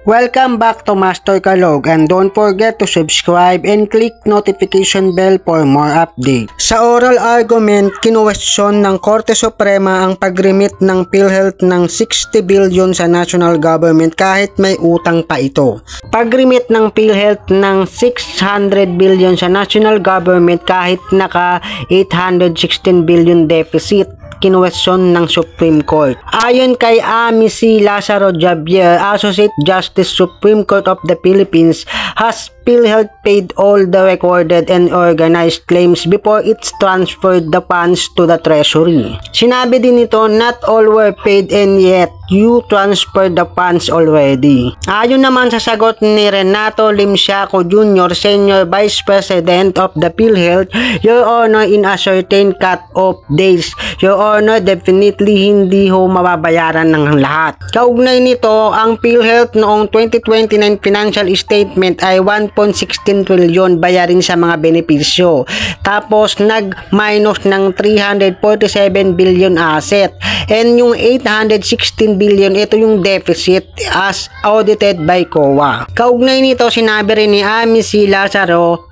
Welcome back to Master Kalog, and don't forget to subscribe and click notification bell for more updates. Sa oral argument, kinuwestiyon ng Korte Suprema ang pag-remit ng PhilHealth ng 60 billion sa national government kahit may utang pa ito. Pag-remit ng PhilHealth ng 600 billion sa national government kahit naka 816 billion deficit, kinuwestiyon ng Supreme Court. Ayon kay Amy C. Lazaro Javier, Associate Justice Supreme Court of the Philippines, has PhilHealth paid all the recorded and organized claims before it transferred the funds to the Treasury. Sinabi din nito, not all were paid and yet you transferred the funds already. Ayon naman sa sagot ni Renato Limsiaco Jr., Senior Vice President of the PhilHealth, Your Honor, in a certain cut-off days, Your Honor, definitely hindi ho mababayaran ng lahat. Kaugnay nito, ang PhilHealth noong 2029 financial statement ay 1.16 trillion bayarin sa mga benepisyo. Tapos nag-minus ng 347 billion asset. And yung 816 billion, ito yung deficit as audited by COA. Kaugnay nito, sinabi rin ni Amy C. Lazaro,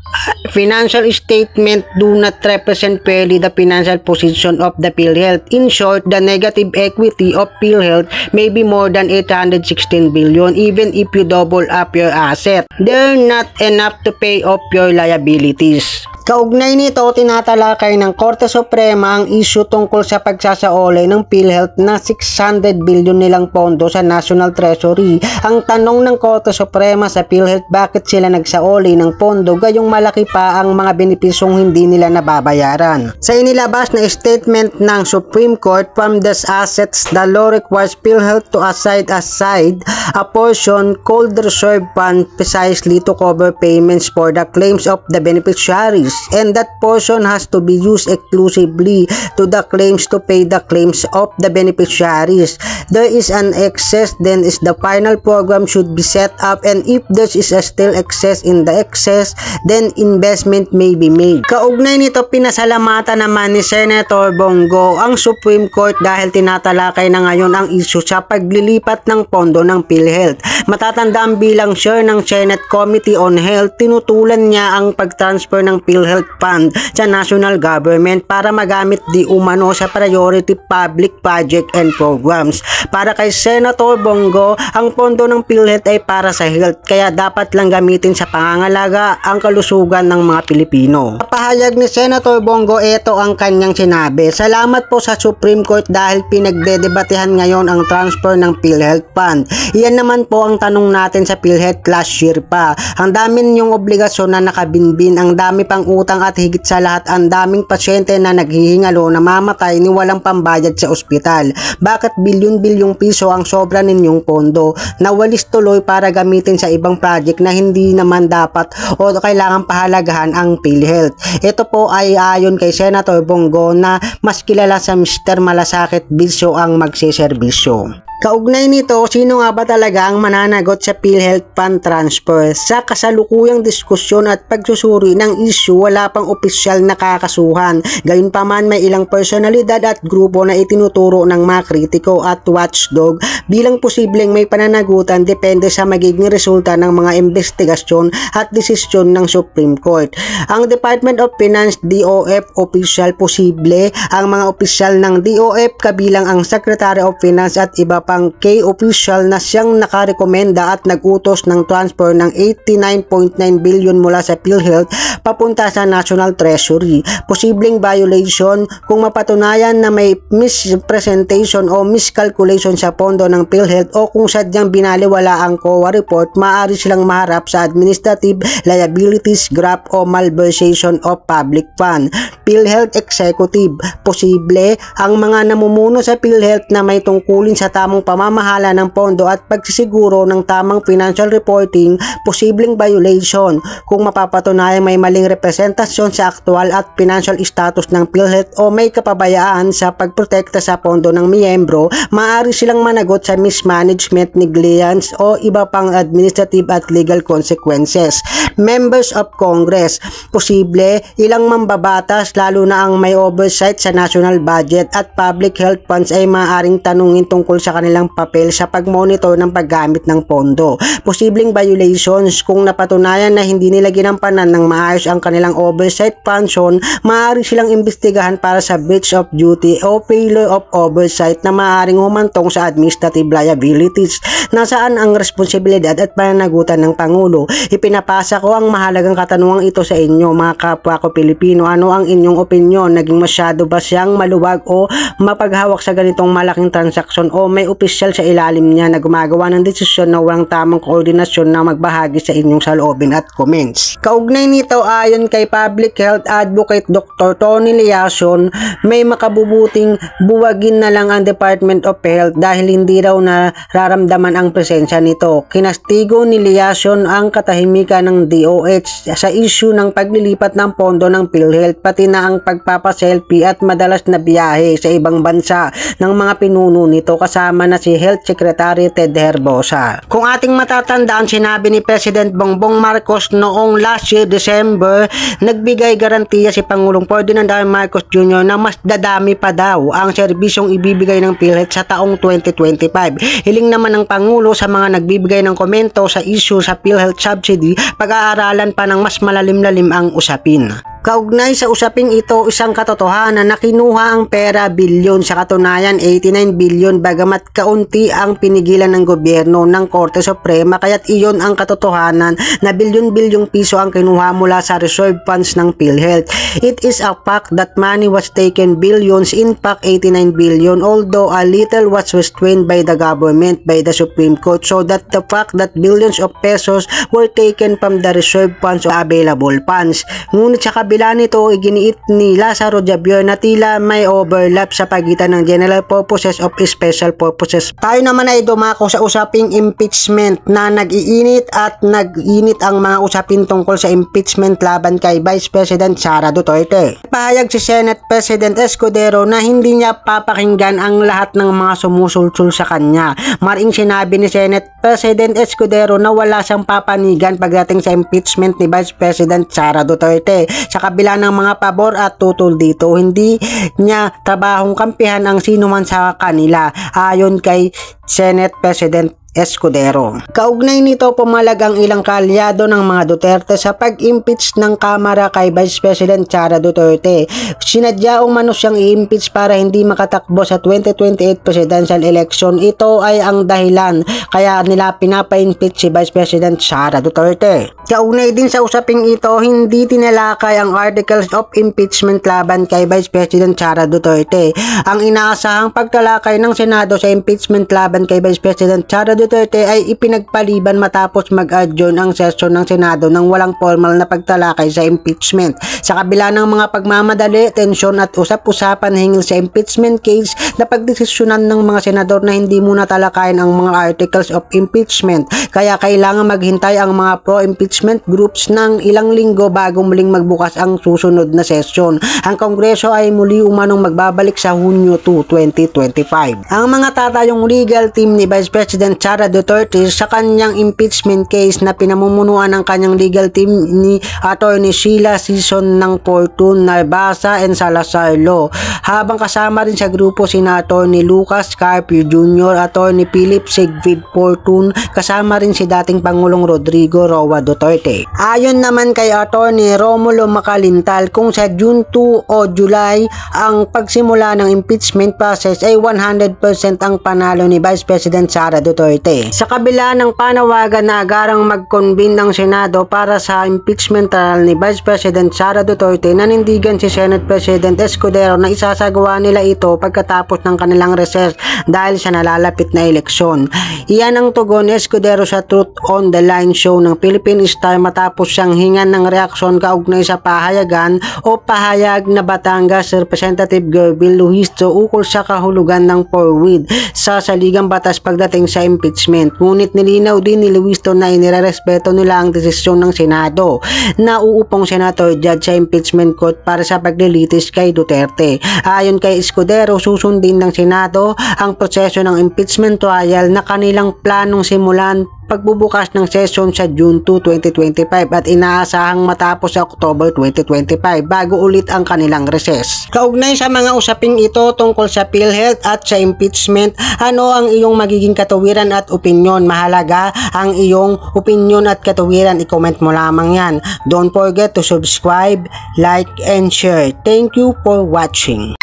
financial statement do not represent fairly the financial position of the PhilHealth. In short, the negative equity of PhilHealth may be more than 816 billion even if you double up your asset. They're not enough to pay off your liabilities. Kaugnay nito, tinatalakay ng Korte Suprema ang issue tungkol sa pagsasaolay ng PhilHealth na 600 billion nilang pondo sa National Treasury. Ang tanong ng Korte Suprema sa PhilHealth, bakit sila nagsaolay ng pondo gayong malaki pa ang mga benepisyong hindi nila nababayaran. Sa inilabas na statement ng Supreme Court, from these assets, the law requires PhilHealth to aside a portion called the reserve fund precisely to cover payments for the claims of the beneficiaries, and that portion has to be used exclusively to the claims to pay the claims of the beneficiaries. There is an excess, then is the final program should be set up, and if there is a still excess in the excess, then investment may be made. Kaugnay nito, pinasalamatan naman ni Senator Bongo ang Supreme Court dahil tinatalakay na ngayon ang issue sa paglilipat ng pondo ng PhilHealth. Matatandaan bilang chair ng Senate Committee on Health, tinutulan niya ang pag-transfer ng PhilHealth Fund sa national government para magamit di umano sa priority public project and programs. Para kay Senator Bongo, ang pondo ng PhilHealth ay para sa health, kaya dapat lang gamitin sa pangangalaga ang kalusugan ng mga Pilipino. Pahayag ni Senator Bongo, ito ang kanyang sinabi, salamat po sa Supreme Court dahil pinagdedebatehan ngayon ang transfer ng PhilHealth Fund. Iyan naman po ang tanong natin sa PhilHealth last year pa. Ang dami ninyong obligasyon na nakabinbin, ang dami pang utang at higit sa lahat ang daming pasyente na naghihingalo na mamatay ni walang pambayad sa ospital. Bakit bilyon-bilyong piso ang sobra ninyong pondo na walis tuloy para gamitin sa ibang project na hindi naman dapat o kailangan pahalagahan ang PhilHealth? Ito po ay ayon kay Senator Bongo na mas kilala sa Mr. Malasakit Bisyo ang magsiservisyo. Kaugnay nito, sino nga ba talaga ang mananagot sa PhilHealth Fund transfer? Sa kasalukuyang diskusyon at pagsusuri ng issue, wala pang opisyal na kakasuhan. Gayunpaman, may ilang personalidad at grupo na itinuturo ng mga kritiko at watchdog bilang posibleng may pananagutan depende sa magiging resulta ng mga investigasyon at desisyon ng Supreme Court. Ang Department of Finance, DOF official, posible ang mga opisyal ng DOF kabilang ang Secretary of Finance at iba pang key official na siyang nakarekomenda at nagutos ng transfer ng 89.9 billion mula sa PhilHealth papunta sa National Treasury. Posibleng violation kung mapatunayan na may misrepresentation o miscalculation sa pondo ng PhilHealth o kung sadyang binaliwala ang COA report, maaari silang maharap sa administrative liabilities, graft o malversation of public fund. PhilHealth Executive, posible ang mga namumuno sa PhilHealth na may tungkulin sa tamang pamamahala ng pondo at pagsisiguro ng tamang financial reporting, posibleng violation kung mapapatunayan may maling representasyon sa aktual at financial status ng PhilHealth o may kapabayaan sa pagprotekta sa pondo ng miyembro, maaari silang managot sa mismanagement, negligence o iba pang administrative at legal consequences. members of Congress. Posible ilang mambabatas lalo na ang may oversight sa national budget at public health funds ay maaaring tanungin tungkol sa kanilang papel sa pagmonitor ng paggamit ng pondo. Posibleng violations kung napatunayan na hindi nila ginampanan ng maayos ang kanilang oversight function, maaari silang imbestigahan para sa breach of duty o failure of oversight na maaaring humantong sa administrative liabilities. Nasaan ang responsibilidad at pananagutan ng Pangulo? Ipinapasa ko ang mahalagang katanungang ito sa inyo, mga kapwa ko Pilipino. Ano ang inyong opinyon? Naging masyado ba siyang maluwag o mapaghawak sa ganitong malaking transaksyon, o may opisyal sa ilalim niya na gumagawa ng desisyon na walang tamang koordinasyon na magbahagi sa inyong saloobin at comments? Kaugnay nito, ayon kay Public Health Advocate Dr. Tony Liason, may makabubuting buwagin na lang ang Department of Health dahil hindi raw nararamdaman ang presensya nito. Kinastigo ni Liason ang katahimikan ng DOH sa issue ng paglilipat ng pondo ng PhilHealth, pati na ang pagpapaselfie at madalas na biyahe sa ibang bansa ng mga pinuno nito, kasama na si Health Secretary Ted Herbosa. Kung ating matatandaan, sinabi ni President Bongbong Marcos noong last year December, nagbigay garantiya si Pangulong Ferdinand R. Marcos Jr. na mas dadami pa daw ang serbisyong ibibigay ng PhilHealth sa taong 2025. Hiling naman ng Pangulo sa mga nagbibigay ng komento sa issue sa PhilHealth subsidy, pag-aaralan pa ng mas malalim-lalim ang usapin. Kaugnay sa usaping ito, isang katotohanan na kinuha ang pera bilyon, sa katunayan 89 bilyon, bagamat kaunti ang pinigilan ng gobyerno ng Korte Suprema, kaya't iyon ang katotohanan na bilyon-bilyong piso ang kinuha mula sa reserve funds ng PhilHealth. It is a fact that money was taken billions, in fact 89 billion, although a little was restrained by the government, by the Supreme Court, so that the fact that billions of pesos were taken from the reserve funds o available funds. Ngunit sa kabila nito, iginiit ni Lazaro Javier na tila may overlap sa pagitan ng general purposes of special purposes. Tayo naman ay dumako sa usaping impeachment na nag-iinit at nag-init ang mga usapin tungkol sa impeachment laban kay Vice President Sara Duterte. Pahayag si Senate President Escudero na hindi niya papakinggan ang lahat ng mga sumusulsul sa kanya. Maring sinabi ni Senate President Escudero na wala siyang papanigan pagdating sa impeachment ni Vice President Sara Duterte. Sa kabila ng mga pabor at tutol dito, hindi niya trabahong kampihan ang sino man sa kanila, ayon kay Senate President Escudero. Kaugnay nito, pumalag ang ilang kaalyado ng mga Duterte sa pag-impeach ng Kamara kay Vice President Sara Duterte. Sinadya umano siyang i-impeach para hindi makatakbo sa 2028 presidential election. Ito ay ang dahilan kaya nila pinapa-impeach si Vice President Sara Duterte. Kaugnay din sa usaping ito, hindi tinalakay ang articles of impeachment laban kay Vice President Sara Duterte. Ang inaasahang pagtalakay ng Senado sa impeachment laban kay Vice President Sara Duterte ay ipinagpaliban matapos mag-adjourn ang sesyon ng Senado nang walang formal na pagtalakay sa impeachment. Sa kabila ng mga pagmamadali, tensyon at usap-usapan hinggil sa impeachment case, napagdesisyonan ng mga senador na hindi muna talakayin ang mga articles of impeachment, kaya kailangan maghintay ang mga pro-impeachment groups ng ilang linggo bago muling magbukas ang susunod na sesyon. Ang Kongreso ay muli umanong magbabalik sa Hunyo 2, 2025. Ang mga tatayong legal team ni Vice President Sara Duterte sa kanyang impeachment case na pinamumunuan ng kanyang legal team ni Attorney Sheila Sison ng Fortune, Narbasa and Salazar Law, habang kasama rin sa grupo sina Attorney Lucas Carpio Jr., Attorney Philip Sigvid Fortune, kasama rin si dating Pangulong Rodrigo Roa Duterte. Ayon naman kay Attorney Romulo Macalintal, kung sa June 2 o July ang pagsimula ng impeachment process ay 100% ang panalo ni Vice President Sara Duterte. Sa kabila ng panawagan na agarang mag-convene ng Senado para sa impeachment trial ni Vice President Sara Duterte, nanindigan si Senate President Escudero na isasagawa nila ito pagkatapos ng kanilang recess dahil sa nalalapit na eleksyon. Iyan ang tugon ni Escudero sa Truth on the Line show ng Philippine Star matapos siyang hingan ng reaksyon kaugnay sa pahayagan o pahayag na Batangas Representative Gervil Luisto ukol sa kahulugan ng forward sa saligang batas pagdating sa impeachment. Ngunit nilinaw din ni Luisto na inirerespeto nila ang desisyon ng Senado na uupong senator judge sa impeachment court para sa paglilitis kay Duterte. Ayon kay Escudero, susundin ng Senado ang proseso ng impeachment trial na kanilang planong simulan pagbubukas ng session sa June 2, 2025 at inaasahang matapos sa October 2025 bago ulit ang kanilang recess. Kaugnay sa mga usaping ito tungkol sa PhilHealth at sa impeachment, ano ang iyong magiging katuwiran at opinyon? Mahalaga ang iyong opinyon at katuwiran, i-comment mo lamang yan. Don't forget to subscribe, like, and share. Thank you for watching.